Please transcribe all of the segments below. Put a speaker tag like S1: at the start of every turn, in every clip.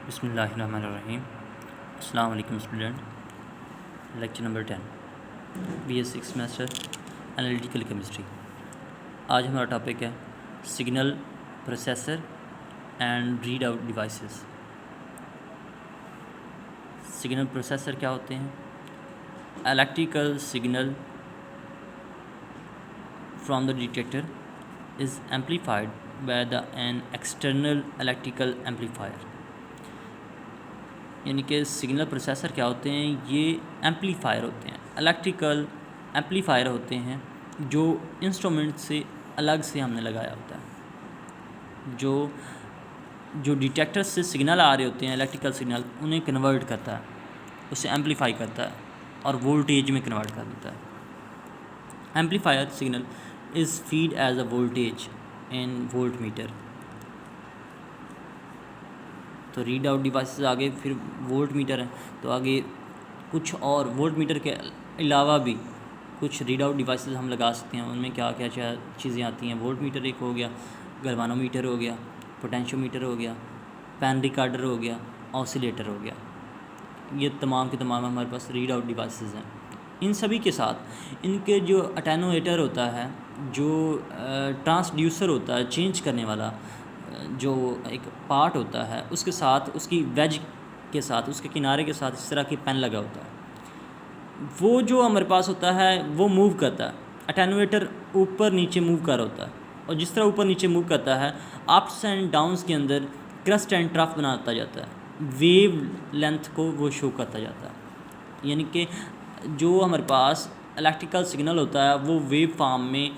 S1: बिस्मिल्लाहिर्रहमानिर्रहीम। अस्सलाम वालेकुम student. Lecture number 10 BS6 semester analytical chemistry. आज हमारा टॉपिक है signal processor and read out devices. Signal processor क्या होते हैं? Electrical signal from the detector is amplified by the an external electrical amplifier. यानी कि सिग्नल प्रोसेसर क्या होते हैं? ये एम्पलीफायर होते हैं, इलेक्ट्रिकल एम्पलीफायर होते हैं जो इंस्ट्रूमेंट से अलग से हमने लगाया होता है। जो डिटेक्टर से सिग्नल आ रहे होते हैं, इलेक्ट्रिकल सिग्नल, उन्हें कन्वर्ट करता है, उसे एम्पलीफाई करता है और वोल्टेज में कन्वर्ट कर देता है। Amplifier signal is feed as a voltage in voltmeter. तो रीड आउट डिवाइसेस आगे फिर वोल्ट मीटर है, तो आगे कुछ और वोल्ट मीटर के अलावा भी कुछ रीड आउट डिवाइसेस हम लगा सकते हैं। उनमें क्या क्या चीज़ें आती हैं? वोल्ट मीटर एक हो गया, गैल्वानोमीटर हो गया, पोटेंशियोमीटर हो गया, पैन रिकॉर्डर हो गया, ऑसिलेटर हो गया। ये तमाम के तमाम हमारे पास रीड आउट डिवाइसेस हैं। इन सभी के साथ इनके जो अटेनुएटर होता है, जो ट्रांसड्यूसर होता है, चेंज करने वाला जो एक पार्ट होता है, उसके साथ उसकी वेज के साथ, उसके किनारे के साथ इस तरह की पेन लगा होता है। वो जो हमारे पास होता है वो मूव करता है। अटेनुएटर ऊपर नीचे मूव कर होता है, और जिस तरह ऊपर नीचे मूव करता है, अप्स एंड डाउन्स के अंदर क्रस्ट एंड ट्रफ बनाता जाता है, वेव लेंथ को वो शो करता जाता है। यानी कि जो हमारे पास इलेक्ट्रिकल सिग्नल होता है वो वेव फॉर्म में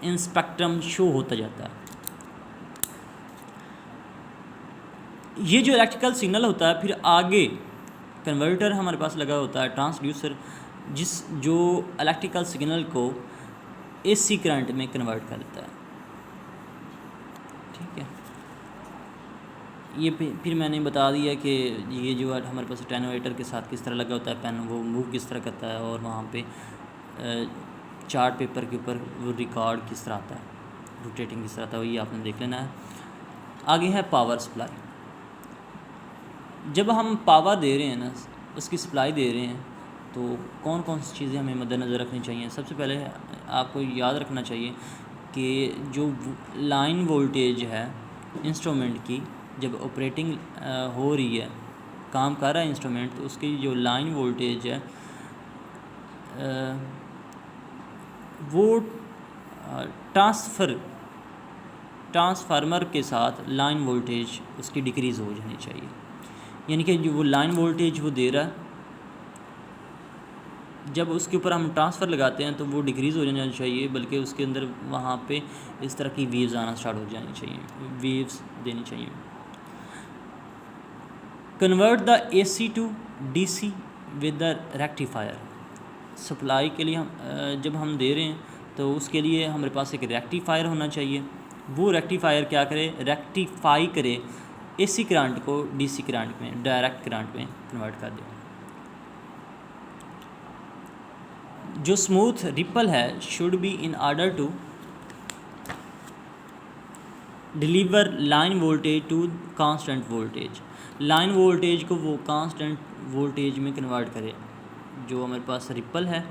S1: इन स्पेक्ट्रम शो होता जाता है। ये जो इलेक्ट्रिकल सिग्नल होता है, फिर आगे कन्वर्टर हमारे पास लगा होता है, ट्रांसड्यूसर, जो इलेक्ट्रिकल सिग्नल को AC करंट में कन्वर्ट कर देता है। ठीक है, ये फिर मैंने बता दिया कि ये जो हमारे पास अटेनुएटर के साथ किस तरह लगा होता है पेन, वो मूव किस तरह करता है, और वहाँ पे चार्ट पेपर के ऊपर वो रिकॉर्ड किस तरह आता है, रोटेटिंग किस तरह आता है, ये आपने देख लेना है। आगे है पावर सप्लाई। जब हम पावर दे रहे हैं ना, उसकी सप्लाई दे रहे हैं, तो कौन कौन सी चीज़ें हमें मद्देनज़र रखनी चाहिए? सबसे पहले आपको याद रखना चाहिए कि जो लाइन वोल्टेज है इंस्ट्रूमेंट की, जब ऑपरेटिंग हो रही है, काम कर रहा है इंस्ट्रूमेंट, तो उसकी जो लाइन वोल्टेज है वो ट्रांसफार्मर के साथ लाइन वोल्टेज उसकी डिक्रीज़ हो जानी चाहिए। यानी कि जो वो लाइन वोल्टेज वो दे रहा है, जब उसके ऊपर हम ट्रांसफ़र लगाते हैं तो वो डिक्रीज़ हो जाना चाहिए, बल्कि उसके अंदर वहाँ पे इस तरह की वेव्स आना स्टार्ट हो जानी चाहिए, वेव्स देनी चाहिए। Convert the AC to DC with the rectifier. Supply के लिए जब हम दे रहे हैं तो उसके लिए हमारे पास एक रेक्टिफायर होना चाहिए। वो रेक्टिफायर क्या करे? रेक्टिफाई करे AC करंट को DC करंट में, डायरेक्ट करंट में कन्वर्ट कर दे। जो स्मूथ रिपल है should be in order to deliver line voltage to constant voltage. Line voltage को वो कांस्टेंट वोल्टेज में कन्वर्ट करे। जो हमारे पास रिपल है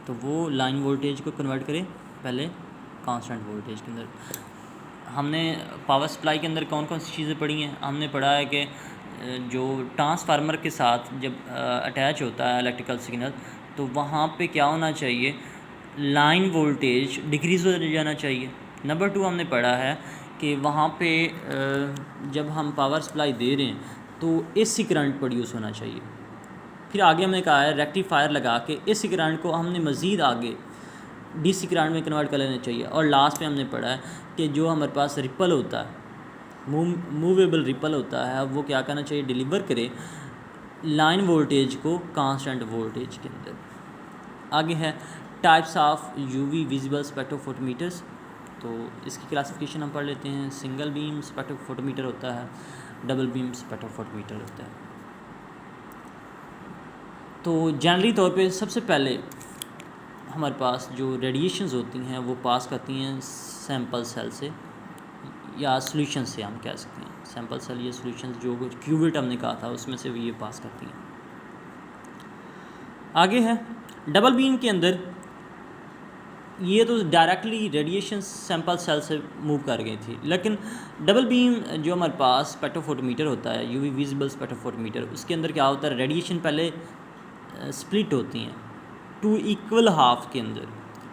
S1: तो वो लाइन वोल्टेज को कन्वर्ट करे पहले कांस्टेंट वोल्टेज के अंदर। हमने पावर सप्लाई के अंदर कौन कौन सी चीज़ें पढ़ी हैं? हमने पढ़ा है कि जो ट्रांसफार्मर के साथ जब अटैच होता है इलेक्ट्रिकल सिग्नल, तो वहाँ पे क्या होना चाहिए? लाइन वोल्टेज डिक्रीज़ हो जाना चाहिए। नंबर 2 हमने पढ़ा है कि वहाँ पे जब हम पावर सप्लाई दे रहे हैं तो AC करंट प्रोड्यूस होना चाहिए। फिर आगे हमने कहा है रेक्टिफायर लगा के AC करंट को हमने मज़ीद आगे DC करंट में कन्वर्ट कर लेना चाहिए। और लास्ट में हमने पढ़ा है कि जो हमारे पास रिपल होता है, मूवेबल रिपल होता है, वो क्या करना चाहिए? डिलीवर करे लाइन वोल्टेज को कांस्टेंट वोल्टेज के अंदर। आगे है टाइप्स ऑफ UV विजिबल स्पेक्ट्रोफोटोमीटर्स। तो इसकी क्लासिफिकेशन हम पढ़ लेते हैं। सिंगल बीम स्पेक्ट्रोफोटोमीटर होता है, डबल बीम स्पेक्ट्रोफोटोमीटर होता है। तो जनरली तौर पे सबसे पहले हमारे पास जो रेडिएशंस होती हैं वो पास करती हैं सैंपल सेल से। या सॉल्यूशन से हम कह सकते हैं, सैंपल सेल या सॉल्यूशन जो क्यूबिट हमने कहा था उसमें से ये पास करती हैं। आगे है डबल बीम के अंदर, ये तो डायरेक्टली रेडिएशन सैंपल सेल से मूव कर गई थी, लेकिन डबल बीम जो हमारे पास स्पेक्ट्रोफोटोमीटर होता है, यूवी विजिबल स्पेक्ट्रोफोटोमीटर, उसके अंदर क्या होता है, रेडिएशन पहले स्प्लिट होती हैं टू इक्वल हाफ के अंदर।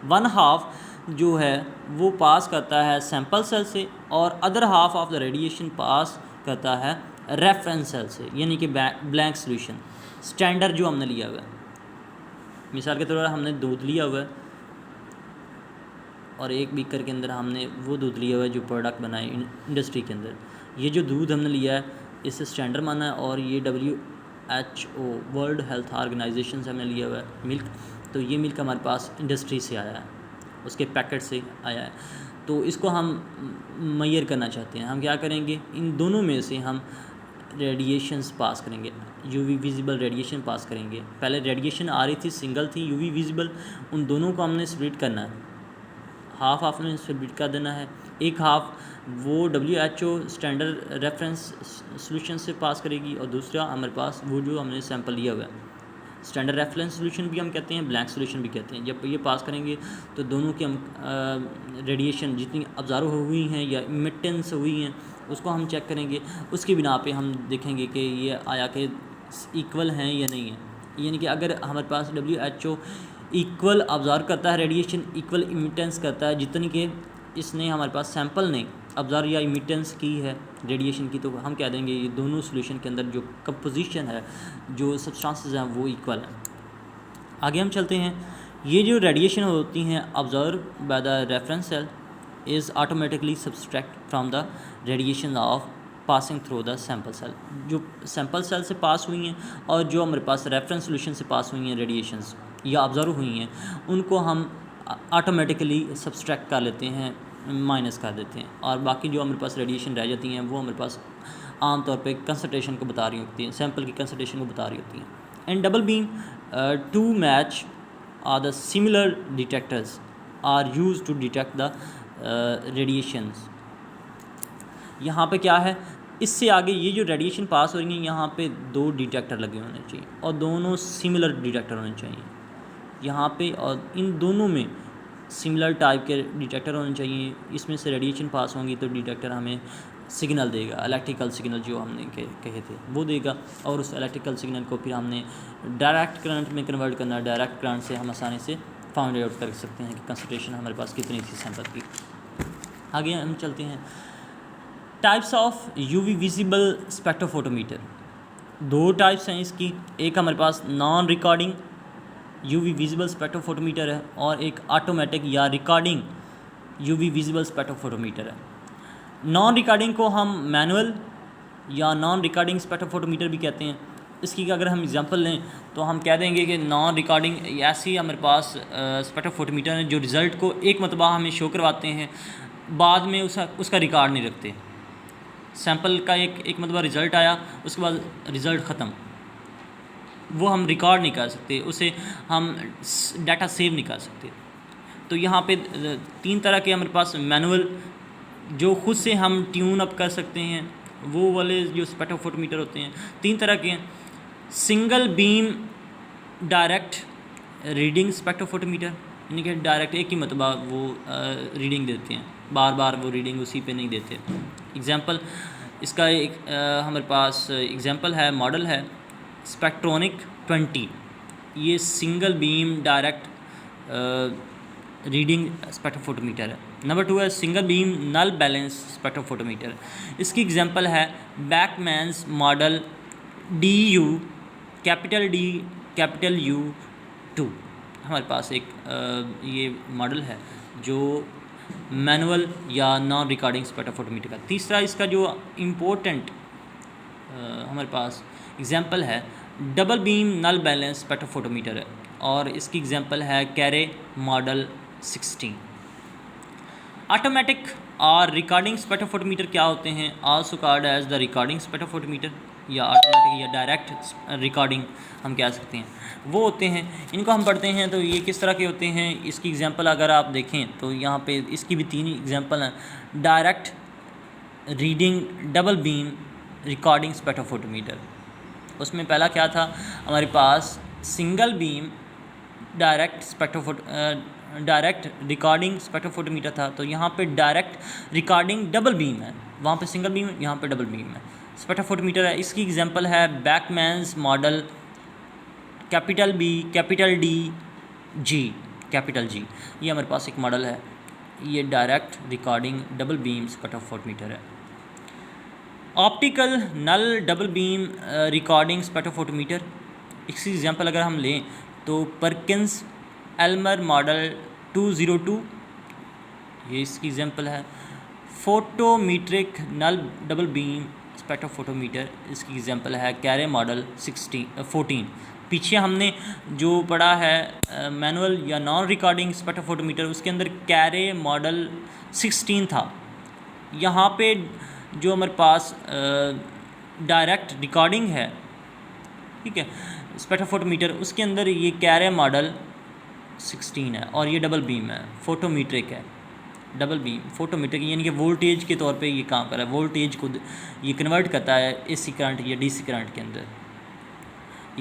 S1: वन हाफ जो है वो पास करता है सैंपल सेल से और other half of the radiation pass करता है रेफरेंस सेल से, यानी कि ब्लैंक सोल्यूशन स्टैंडर्ड जो हमने लिया हुआ है। मिसाल के तौर पर हमने दूध लिया हुआ है और एक बीकर के अंदर हमने वो दूध लिया हुआ है जो प्रोडक्ट बनाए इंडस्ट्री के अंदर। ये जो दूध हमने लिया है इससे स्टैंडर्ड माना है और ये WHO वर्ल्ड हेल्थ ऑर्गेनाइजेशन से हमने लिया हुआ है मिल्क, तो ये मिल्क हमारे पास इंडस्ट्री से आया है, उसके पैकेट से आया है। तो इसको हम मेजर करना चाहते हैं, हम क्या करेंगे, इन दोनों में से हम रेडिएशंस पास करेंगे, यूवी विजिबल रेडिएशन पास करेंगे। पहले रेडिएशन आ रही थी सिंगल थी यूवी विजिबल, उन दोनों को हमने स्प्लिट करना है, हाफ हाफ में स्प्लिट कर देना है। एक हाफ वो WHO स्टैंडर्ड रेफरेंस सॉल्यूशन से पास करेगी और दूसरा हमारे पास वो जो हमने सैंपल लिया हुआ है, स्टैंडर्ड रेफरेंस सॉल्यूशन भी हम कहते हैं, ब्लैंक सॉल्यूशन भी कहते हैं। जब ये पास करेंगे तो दोनों की हम रेडिएशन जितनी ऑब्जर्व हुई हैं या इमिटेंस हुई हैं उसको हम चेक करेंगे, उसकी बिना पे हम देखेंगे कि ये आया कि इक्वल हैं या नहीं है। यानी कि अगर हमारे पास WHO इक्वल ऑब्जर्व करता है रेडिएशन, इक्वल इमिटेंस करता है जितनी कि इसने हमारे पास सैंपल ने ऑब्जर्व या इमिटेंस की है रेडिएशन की, तो हम कह देंगे ये दोनों सॉल्यूशन के अंदर जो कंपोजिशन है, जो सब्सटेंसेस हैं वो इक्वल हैं। आगे हम चलते हैं। ये जो रेडिएशन होती हैं observe by the reference cell is automatically subtract from the radiation of passing through the sample cell. जो सैंपल सेल से पास हुई हैं और जो हमारे पास रेफरेंस सॉल्यूशन से पास हुई हैं रेडिएशंस या ऑब्जर्व हुई हैं, उनको हम ऑटोमेटिकली सब्सट्रैक्ट कर लेते हैं, माइनस कर देते हैं, और बाकी जो हमारे पास रेडिएशन रह जाती हैं वो हमारे पास आम तौर पे कंसंट्रेशन को बता रही होती हैं, सैंपल की कंसंट्रेशन को बता रही होती हैं। And double beam to match are the similar detectors are use to detect the radiations. यहाँ पे क्या है, इससे आगे ये जो रेडिएशन पास हो रही है यहाँ पे दो डिटेक्टर लगे होने चाहिए और दोनों सिमिलर डिटेक्टर होने चाहिए यहाँ पे, और इन दोनों में सिमिलर टाइप के डिटेक्टर होने चाहिए। इसमें से रेडिएशन पास होंगी तो डिटेक्टर हमें सिग्नल देगा, इलेक्ट्रिकल सिग्नल जो हमने कहे थे वो देगा, और उस इलेक्ट्रिकल सिग्नल को फिर हमने डायरेक्ट करंट में कन्वर्ट करना। डायरेक्ट करंट से हम आसानी से फाइंड आउट कर सकते हैं कि कंसंट्रेशन हमारे पास कितनी थी सैंपल की। आगे हम चलते हैं। Types of UV visible spectrophotometer, दो टाइप्स हैं इसकी। एक हमारे पास non recording UV visible spectrophotometer है और एक ऑटोमेटिक या रिकॉर्डिंग यूवी विजिबल स्पेक्ट्रोफोटोमीटर है। नॉन रिकॉर्डिंग को हम मैनुअल या नॉन रिकॉर्डिंग स्पेक्ट्रोफोटोमीटर भी कहते हैं। इसकी अगर हम एग्जांपल लें तो हम कह देंगे कि नॉन रिकॉर्डिंग ऐसी हमारे पास स्पेक्ट्रोफोटोमीटर है जो रिज़ल्ट को एक मरतबा हमें शो करवाते हैं, बाद में उसका रिकॉर्ड नहीं रखते। सैंपल का एक मरतबा रिज़ल्ट आया, उसके बाद रिज़ल्ट ख़त्म, वो हम रिकॉर्ड नहीं कर सकते, उसे हम डाटा सेव नहीं कर सकते। तो यहाँ पे तीन तरह के हमारे पास मैनुअल जो खुद से हम ट्यून अप कर सकते हैं, वो वाले जो स्पेक्ट्रोफोटोमीटर होते हैं तीन तरह के हैं। Single beam direct reading spectrophotometer, यानी कि डायरेक्ट एक ही मरतबा वो रीडिंग देते हैं, बार बार वो रीडिंग उसी पे नहीं देते। एग्जांपल इसका एक हमारे पास एग्जांपल है, मॉडल है स्पेक्ट्रोनिक 20। ये single beam direct reading spectrophotometer है। नंबर 2 है single beam null balance spectrophotometer. इसकी एग्जांपल है Beckman's model DU capital D capital U2। हमारे पास एक ये मॉडल है जो मैनुअल या नॉन रिकॉर्डिंग स्पेक्ट्रोफोटोमीटर का। तीसरा इसका जो इम्पोर्टेंट हमारे पास एग्जांपल है double beam null balance spectrophotometer है और इसकी एग्जांपल है कैरे मॉडल 16। ऑटोमेटिक और रिकॉर्डिंग स्पेक्ट्रोफोटोमीटर क्या होते हैं, also called as the recording spectrophotometer या ऑटोमेटिक या डायरेक्ट रिकॉर्डिंग हम कह सकते हैं, वो होते हैं। इनको हम पढ़ते हैं तो ये किस तरह के होते हैं, इसकी एग्जांपल अगर आप देखें तो यहाँ पे इसकी भी तीन एग्जांपल हैं। Direct reading double beam recording spectrophotometer. उसमें पहला क्या था, हमारे पास single beam direct recording spectrophotometer था, तो यहाँ पे डायरेक्ट रिकॉर्डिंग डबल बीम है, वहाँ पे सिंगल बीम, यहाँ पे डबल बीम है। स्पेक्ट्रोफोटोमीटर है, इसकी एग्जांपल है Beckman's model capital B capital D G capital G, ये हमारे पास एक मॉडल है, ये direct recording double beam spectrophotometer है। Optical null double beam recording spectrophotometer, इसकी एग्जांपल अगर हम लें तो परकिंस एल्मर मॉडल 202, ये इसकी एग्जांपल है। फोटोमीट्रिक नल डबल बीम स्पेक्ट्रोफोटोमीटर, इसकी एग्जांपल है कैरे मॉडल 14। पीछे हमने जो पढ़ा है मैनुअल या नॉन रिकॉर्डिंग स्पेक्ट्रोफोटोमीटर, उसके अंदर कैरे मॉडल 16 था। यहाँ पे जो हमारे पास डायरेक्ट रिकॉर्डिंग है, ठीक है, स्पेक्ट्रोफोटोमीटर, उसके अंदर ये कैरे मॉडल 16 है और ये डबल बीम है, फोटोमीट्रिक है, डबल बीम फोटोमीट्रिक, यानी कि वोल्टेज के तौर पे ये काम कर रहा है, वोल्टेज को ये कन्वर्ट करता है एसी करंट या डीसी करंट के अंदर,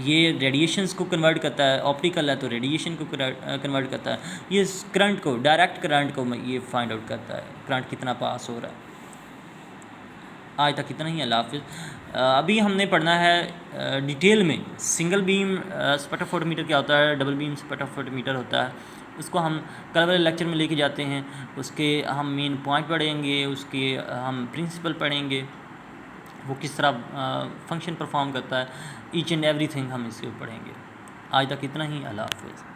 S1: ये रेडिएशंस को कन्वर्ट करता है, ऑप्टिकल है तो रेडिएशन को कन्वर्ट करता है, ये करंट को, डायरेक्ट करंट को ये फाइंड आउट करता है, करंट कितना पास हो रहा है। आज तक इतना ही, अल्लाह हाफिज़। अभी हमने पढ़ना है डिटेल में सिंगल बीम स्पेक्ट्रोफोटोमीटर क्या होता है, डबल बीम स्पेक्ट्रोफोटोमीटर होता है, उसको हम कल वाले लेक्चर में लेके जाते हैं, उसके हम मेन पॉइंट पढ़ेंगे, उसके हम प्रिंसिपल पढ़ेंगे, वो किस तरह फंक्शन परफॉर्म करता है, ईच एंड एवरीथिंग हम इसके पढ़ेंगे। आज तक इतना ही, अल्लाह हाफिज़।